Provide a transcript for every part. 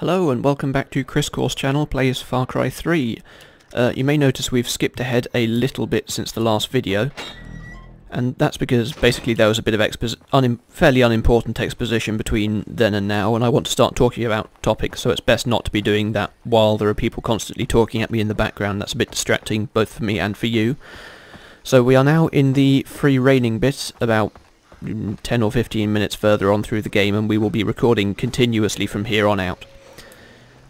Hello and welcome back to ChrisCourse channel plays Far Cry 3. You may notice we've skipped ahead a little bit since the last video, and that's because basically there was a bit of fairly unimportant exposition between then and now, and I want to start talking about topics, so it's best not to be doing that while there are people constantly talking at me in the background. That's a bit distracting both for me and for you. So we are now in the free reigning bit, about 10 or 15 minutes further on through the game, and we will be recording continuously from here on out.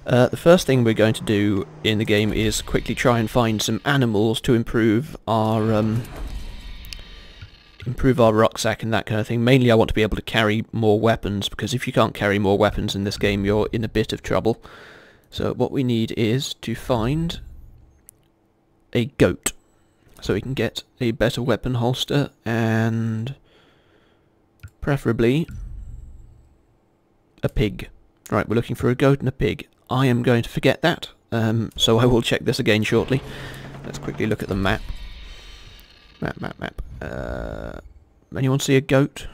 The first thing we're going to do in the game is quickly try and find some animals to improve our rucksack and that kind of thing. Mainly I want to be able to carry more weapons, because if you can't carry more weapons in this game you're in a bit of trouble. So what we need is to find a goat, so we can get a better weapon holster and preferably a pig. Right, we're looking for a goat and a pig. I am going to forget that, so I will check this again shortly. Let's quickly look at the map. Map. Anyone see a goat?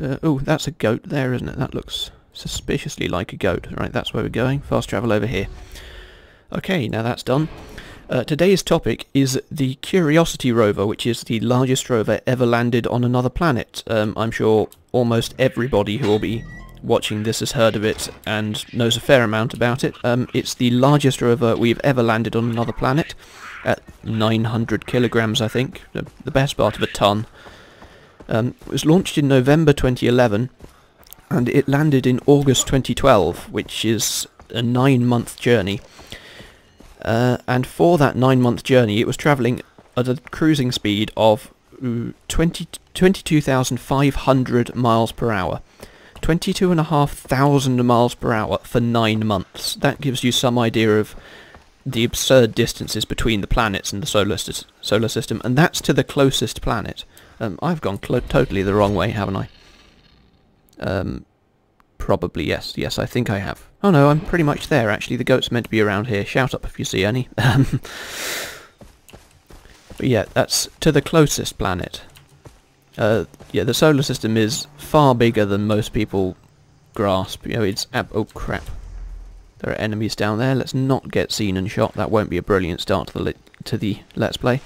Oh, that's a goat there, isn't it? That looks suspiciously like a goat. Right, that's where we're going. Fast travel over here. Okay, now that's done. Today's topic is the Curiosity rover, which is the largest rover ever landed on another planet. I'm sure almost everybody who will be watching this has heard of it and knows a fair amount about it. It's the largest rover we've ever landed on another planet, at 900 kilograms, I think, the best part of a ton. It was launched in November 2011, and it landed in August 2012, which is a 9-month journey. And for that 9-month journey, it was travelling at a cruising speed of 22,500 miles per hour. 22,500 miles per hour for 9 months. That gives you some idea of the absurd distances between the planets and the solar system, and that's to the closest planet. I've gone totally the wrong way, haven't I? Probably, yes. Yes, I think I have. Oh no, I'm pretty much there, actually. The goat's meant to be around here. Shout up if you see any. But yeah, that's to the closest planet. Yeah, the solar system is far bigger than most people grasp. You know, it's oh crap. There are enemies down there. Let's not get seen and shot. That won't be a brilliant start to the Let's Play.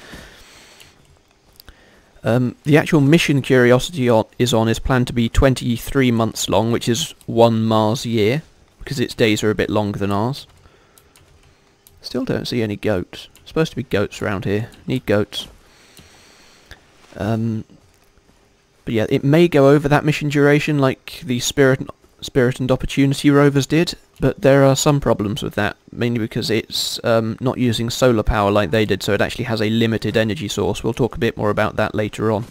The actual mission Curiosity is planned to be 23 months long, which is 1 Mars year, because its days are a bit longer than ours. Still don't see any goats. Supposed to be goats around here. Need goats. But yeah, it may go over that mission duration like the Spirit and Opportunity rovers did, but there are some problems with that, mainly because it's not using solar power like they did, so it actually has a limited energy source. We'll talk a bit more about that later on.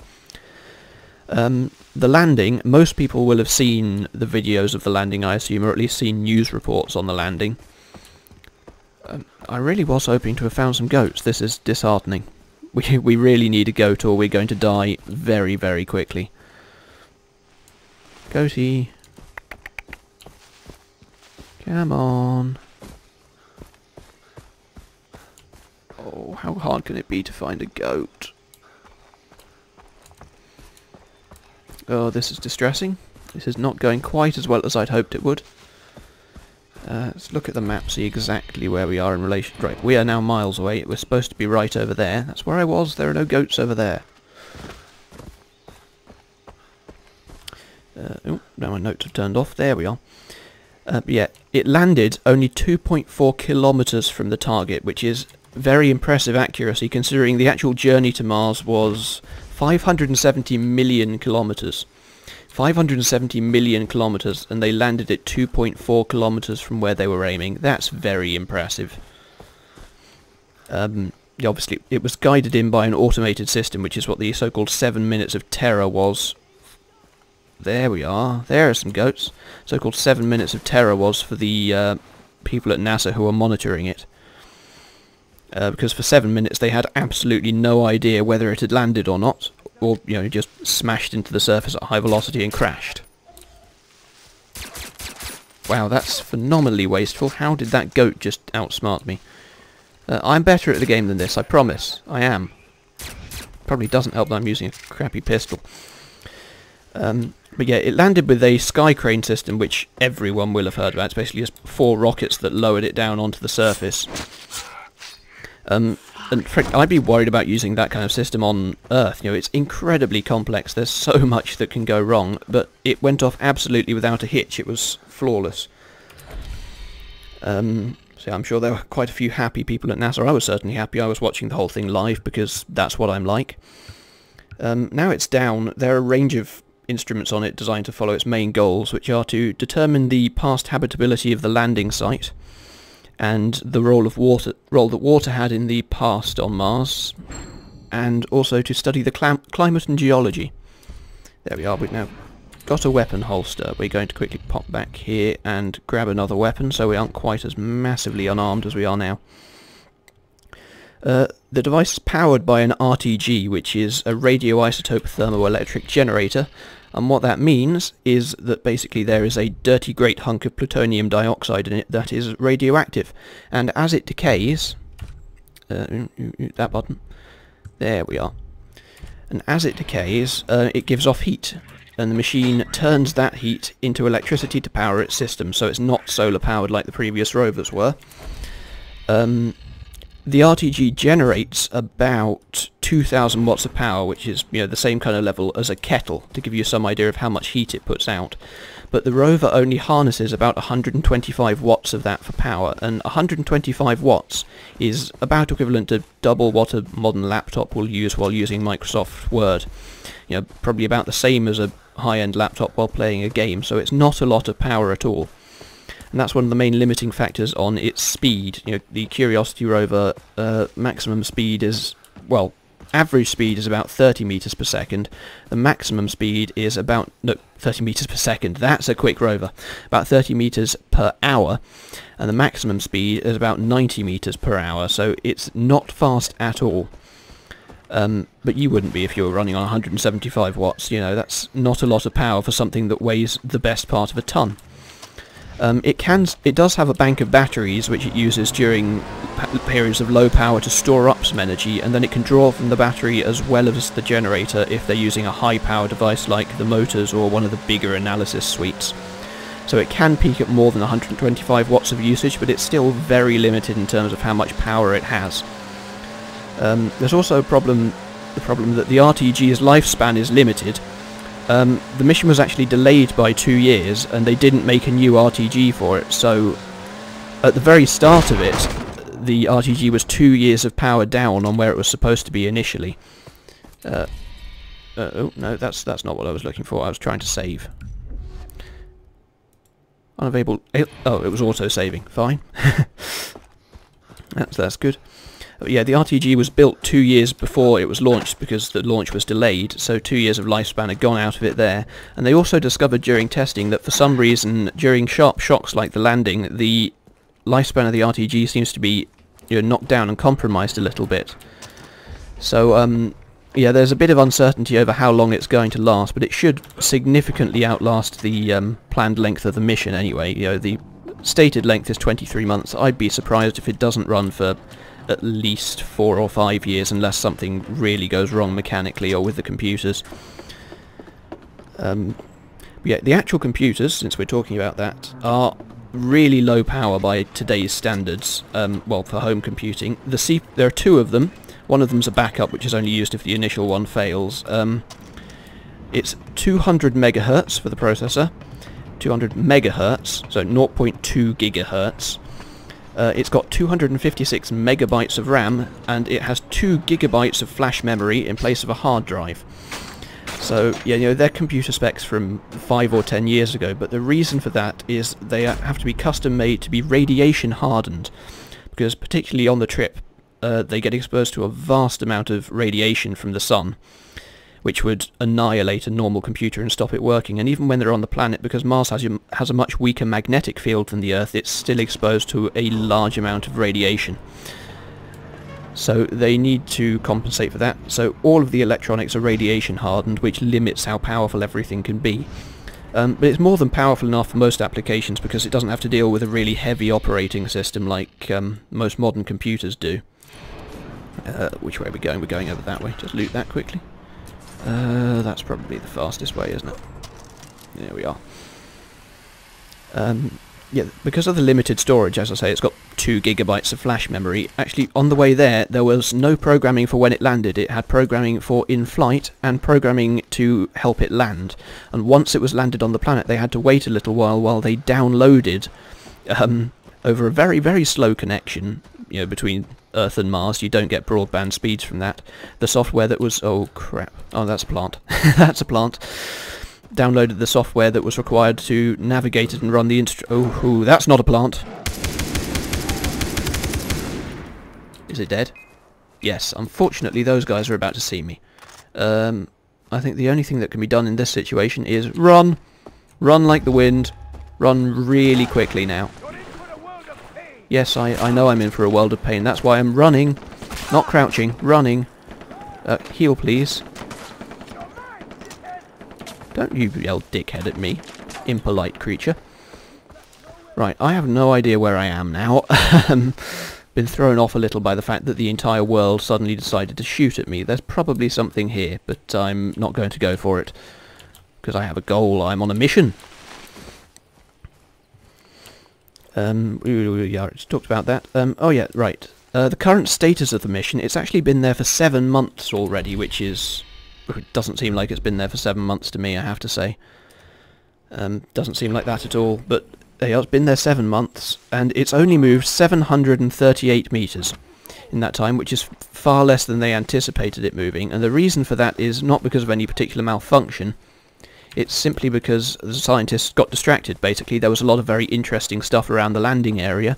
The landing, most people will have seen the videos of the landing, I assume, or at least seen news reports on the landing. I really was hoping to have found some goats. This is disheartening. We really need a goat or we're going to die very, very quickly. Goatie. Come on. Oh, how hard can it be to find a goat? Oh, this is distressing. This is not going quite as well as I'd hoped it would. Let's look at the map, see exactly where we are in relation. Right, we are now miles away. We're supposed to be right over there. That's where I was. There are no goats over there. Oh, now my notes have turned off. There we are. But yeah, it landed only 2.4 kilometers from the target, which is very impressive accuracy, considering the actual journey to Mars was 570 million kilometers. 570 million kilometers, and they landed at 2.4 kilometers from where they were aiming. That's very impressive. Obviously, it was guided in by an automated system, which is what the so-called 7 minutes of terror was. There we are. There are some goats. So-called 7 minutes of terror was for the people at NASA who were monitoring it. Because for 7 minutes they had absolutely no idea whether it had landed or not. Or, you know, just smashed into the surface at high velocity and crashed. Wow, that's phenomenally wasteful. How did that goat just outsmart me? I'm better at the game than this, I promise. I am. Probably doesn't help that I'm using a crappy pistol. But yeah, it landed with a sky crane system, which everyone will have heard about. It's basically just 4 rockets that lowered it down onto the surface. And I'd be worried about using that kind of system on Earth. You know, it's incredibly complex. There's so much that can go wrong, but it went off absolutely without a hitch. It was flawless. So I'm sure there were quite a few happy people at NASA. I was certainly happy. I was watching the whole thing live because that's what I'm like. Now it's down. There are a range of instruments on it designed to follow its main goals, which are to determine the past habitability of the landing site and the role that water had in the past on Mars, and also to study the climate and geology. There we are. We've now got a weapon holster. We're going to quickly pop back here and grab another weapon so we aren't quite as massively unarmed as we are now. The device is powered by an RTG, which is a radioisotope thermoelectric generator, and what that means is that basically there is a dirty great hunk of plutonium dioxide in it that is radioactive, and as it decays... that button. There we are. And as it decays, it gives off heat, and the machine turns that heat into electricity to power its system, so it's not solar powered like the previous rovers were. The RTG generates about 2,000 watts of power, which is, you know, the same kind of level as a kettle, to give you some idea of how much heat it puts out. But the rover only harnesses about 125 watts of that for power, and 125 watts is about equivalent to double what a modern laptop will use while using Microsoft Word. You know, probably about the same as a high-end laptop while playing a game, so it's not a lot of power at all. And that's one of the main limiting factors on its speed. You know, the Curiosity rover maximum speed is, well, average speed is about 30 meters per second. The maximum speed is about, no, 30 meters per second. That's a quick rover. About 30 meters per hour, and the maximum speed is about 90 meters per hour. So it's not fast at all. But you wouldn't be if you were running on 175 watts. You know, that's not a lot of power for something that weighs the best part of a ton. It does have a bank of batteries which it uses during periods of low power to store up some energy, and then it can draw from the battery as well as the generator if they're using a high power device like the motors or one of the bigger analysis suites. So it can peak at more than 125 watts of usage, but it's still very limited in terms of how much power it has. There's also the problem that the RTG's lifespan is limited. The mission was actually delayed by 2 years, and they didn't make a new RTG for it, so at the very start of it, the RTG was 2 years of power down on where it was supposed to be initially. Oh, no, that's not what I was looking for. I was trying to save. Unavailable... Oh, it was auto-saving. Fine. That's good. But yeah, the RTG was built 2 years before it was launched because the launch was delayed, so 2 years of lifespan had gone out of it there. And they also discovered during testing that for some reason, during sharp shocks like the landing, the lifespan of the RTG seems to be, you know, knocked down and compromised a little bit. So, yeah, there's a bit of uncertainty over how long it's going to last, but it should significantly outlast the planned length of the mission anyway. You know, the stated length is 23 months. I'd be surprised if it doesn't run for at least 4 or 5 years unless something really goes wrong mechanically or with the computers. Yeah, the actual computers, since we're talking about that, are really low power by today's standards, well, for home computing. There are 2 of them. One of them's a backup, which is only used if the initial one fails. It's 200 megahertz for the processor, 200 megahertz, so 0.2 gigahertz. It's got 256 megabytes of RAM, and it has 2 gigabytes of flash memory in place of a hard drive. So, yeah, you know, they're computer specs from 5 or 10 years ago, but the reason for that is they have to be custom made to be radiation hardened, because particularly on the trip, they get exposed to a vast amount of radiation from the sun, which would annihilate a normal computer and stop it working. And even when they're on the planet, because Mars has a much weaker magnetic field than the Earth, it's still exposed to a large amount of radiation. So they need to compensate for that. So all of the electronics are radiation hardened, which limits how powerful everything can be. But it's more than powerful enough for most applications because it doesn't have to deal with a really heavy operating system like most modern computers do. Which way are we going? We're going over that way. Just loot that quickly. That's probably the fastest way, isn't it? There we are. Yeah, because of the limited storage, as I say, it's got 2 gigabytes of flash memory. Actually, on the way there was no programming for when it landed. It had programming for in-flight and programming to help it land. And once it was landed on the planet, they had to wait a little while they downloaded, over a very, very slow connection, you know, between Earth and Mars. You don't get broadband speeds from that. The software that was... Oh, crap. Oh, that's a plant. That's a plant. Downloaded the software that was required to navigate it and run the Oh, that's not a plant. Is it dead? Yes, unfortunately those guys are about to see me. I think the only thing that can be done in this situation is run! Run like the wind. Run really quickly now. Yes, I know I'm in for a world of pain. That's why I'm running. Not crouching, running. Heal, please. Don't you yell dickhead at me, impolite creature. Right, I have no idea where I am now. Been thrown off a little by the fact that the entire world suddenly decided to shoot at me. There's probably something here, but I'm not going to go for it. Because I have a goal, I'm on a mission. We already talked about that. Oh yeah, right. The current status of the mission, it's actually been there for 7 months already, which is... It doesn't seem like it's been there for 7 months to me, I have to say. Doesn't seem like that at all, but it's been there 7 months, and it's only moved 738 metres in that time, which is far less than they anticipated it moving, and the reason for that is not because of any particular malfunction. It's simply because the scientists got distracted, basically. There was a lot of very interesting stuff around the landing area,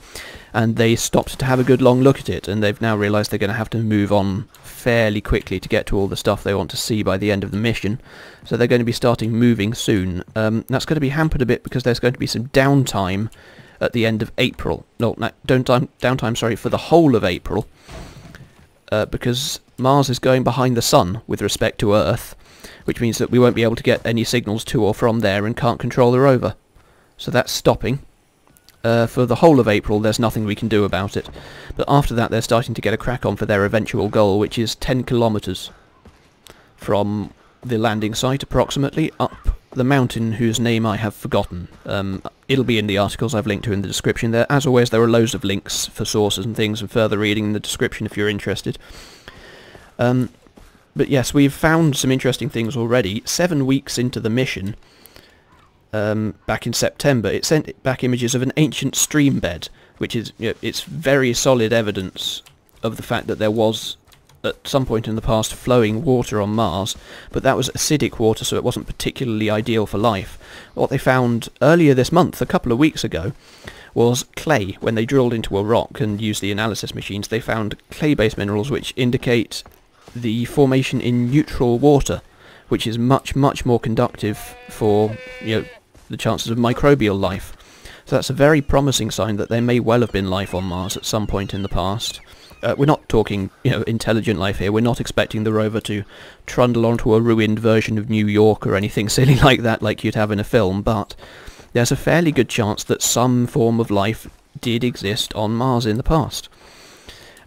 and they stopped to have a good long look at it, and they've now realised they're going to have to move on fairly quickly to get to all the stuff they want to see by the end of the mission. So they're going to be starting moving soon. That's going to be hampered a bit because there's going to be some downtime at the end of April. No, downtime, sorry, for the whole of April. Because Mars is going behind the Sun with respect to Earth, which means that we won't be able to get any signals to or from there and can't control the rover. So that's stopping. For the whole of April there's nothing we can do about it. But after that they're starting to get a crack on for their eventual goal, which is 10 kilometres from the landing site approximately, up the mountain whose name I have forgotten. It'll be in the articles I've linked to in the description there. As always, there are loads of links for sources and things and further reading in the description if you're interested. But yes, we've found some interesting things already. 7 weeks into the mission, back in September, it sent back images of an ancient stream bed, which is, you know, it's very solid evidence of the fact that there was, at some point in the past, flowing water on Mars, but that was acidic water, so it wasn't particularly ideal for life. What they found earlier this month, a couple of weeks ago, was clay. When they drilled into a rock and used the analysis machines, they found clay-based minerals which indicate the formation in neutral water, which is much, much more conductive for, you know, the chances of microbial life. So that's a very promising sign that there may well have been life on Mars at some point in the past. We're not talking, you know, intelligent life here. We're not expecting the rover to trundle onto a ruined version of New York or anything silly like that, like you'd have in a film, but there's a fairly good chance that some form of life did exist on Mars in the past.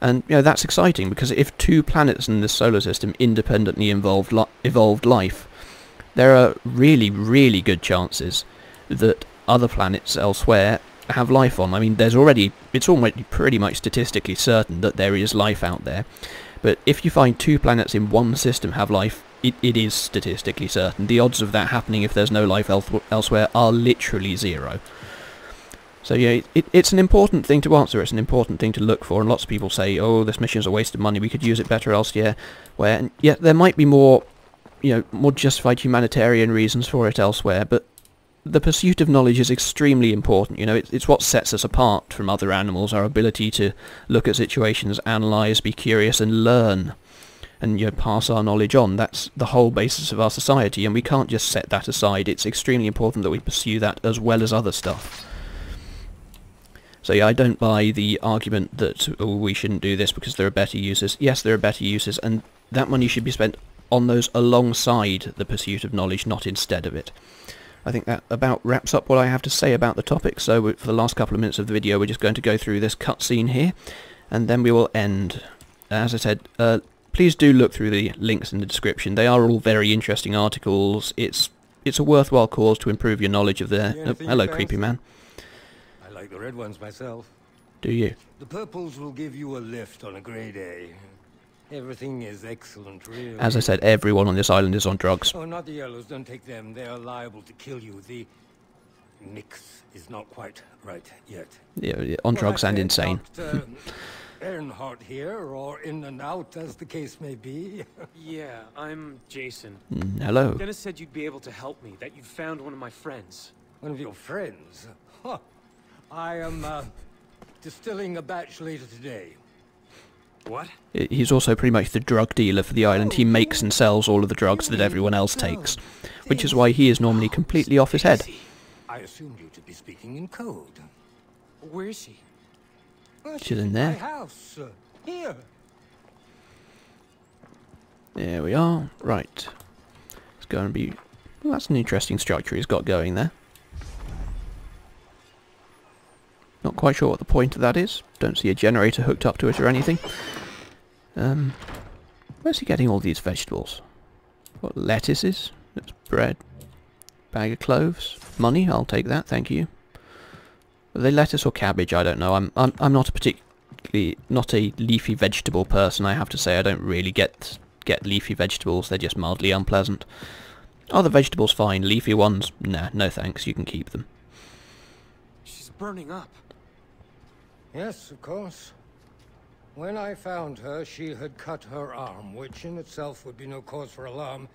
And, you know, that's exciting, because if 2 planets in this solar system independently evolved life, there are really, really good chances that other planets elsewhere have life on. I mean, it's already pretty much statistically certain that there is life out there. But if you find 2 planets in one system have life, it is statistically certain. The odds of that happening if there's no life elsewhere are literally 0. So yeah, it's an important thing to answer, it's an important thing to look for, and lots of people say, oh, this mission's a waste of money, we could use it better elsewhere. And yeah, there might be more, you know, more justified humanitarian reasons for it elsewhere, but the pursuit of knowledge is extremely important. You know, it's what sets us apart from other animals, our ability to look at situations, analyse, be curious and learn, and, you know, pass our knowledge on. That's the whole basis of our society, and we can't just set that aside. It's extremely important that we pursue that as well as other stuff. So yeah, I don't buy the argument that, oh, we shouldn't do this because there are better uses. Yes, there are better uses, and that money should be spent on those alongside the pursuit of knowledge, not instead of it. I think that about wraps up what I have to say about the topic, so for the last couple of minutes of the video we're just going to go through this cutscene here, and then we will end. As I said, please do look through the links in the description. They are all very interesting articles. It's it's a worthwhile cause to improve your knowledge of the... Oh, hello, creepy man. I like the red ones myself. Do you? The purples will give you a lift on a grey day. Everything is excellent, really. As I said, everyone on this island is on drugs. Oh, not the yellows. Don't take them. They are liable to kill you. The mix is not quite right yet. Yeah, on drugs and insane. Dr. Earnhardt here, or in and out, as the case may be. Yeah, I'm Jason. Hello. Dennis said you'd be able to help me, that you'd found one of my friends. One of your friends? Huh. I am distilling a batch later today. What? He's also pretty much the drug dealer for the island. He makes and sells all of the drugs that everyone else takes, which is why he is normally completely off his head. I assumed you to be speaking in code. Where is she? Well, She's in there. My house. Here. There we are. Right. It's going to be... Well, that's an interesting structure he's got going there. Not quite sure what the point of that is. Don't see a generator hooked up to it or anything. Where's he getting all these vegetables? What, lettuces? That's bread. Bag of cloves. Money? I'll take that, thank you. Are they lettuce or cabbage? I don't know. I'm not a particularly... not a leafy vegetable person, I have to say. I don't really get leafy vegetables. They're just mildly unpleasant. Other vegetables fine. Leafy ones? Nah, no thanks. You can keep them. She's burning up. Yes, of course. When I found her, she had cut her arm, which in itself would be no cause for alarm,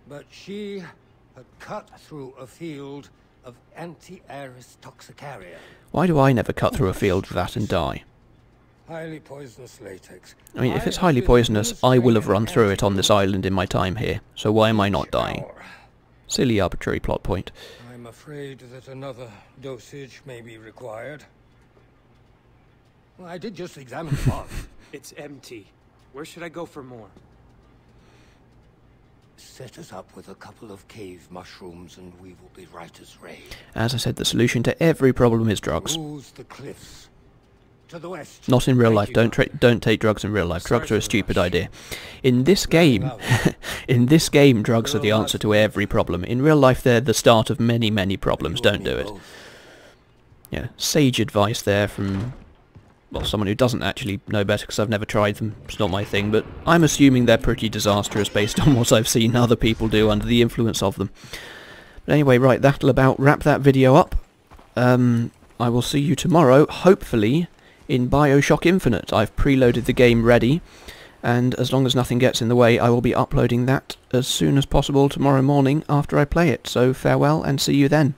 but she had cut through a field of anti-aris toxicaria. Why do I never cut through a field of that and die? Highly poisonous latex. I mean, if it's highly poisonous, I will have run through it on this island in my time here, so why am I not dying? Silly arbitrary plot point. I'm afraid that another dosage may be required. Well, I did just examine the box. It's empty. Where should I go for more? Set us up with a couple of cave mushrooms and we will be right as rain. As I said, the solution to every problem is drugs. Cruise the cliffs. To the west. Not in real life. Don't take drugs in real life. Drugs are a stupid idea. In this game, drugs are the answer to every problem. In real life, they're the start of many, many problems. Don't do it. Yeah, sage advice there from... well, someone who doesn't actually know better because I've never tried them. It's not my thing, but I'm assuming they're pretty disastrous based on what I've seen other people do under the influence of them. But anyway, right, that'll about wrap that video up. I will see you tomorrow, hopefully, in BioShock Infinite. I've preloaded the game ready, and as long as nothing gets in the way, I will be uploading that as soon as possible tomorrow morning after I play it. So farewell, and see you then.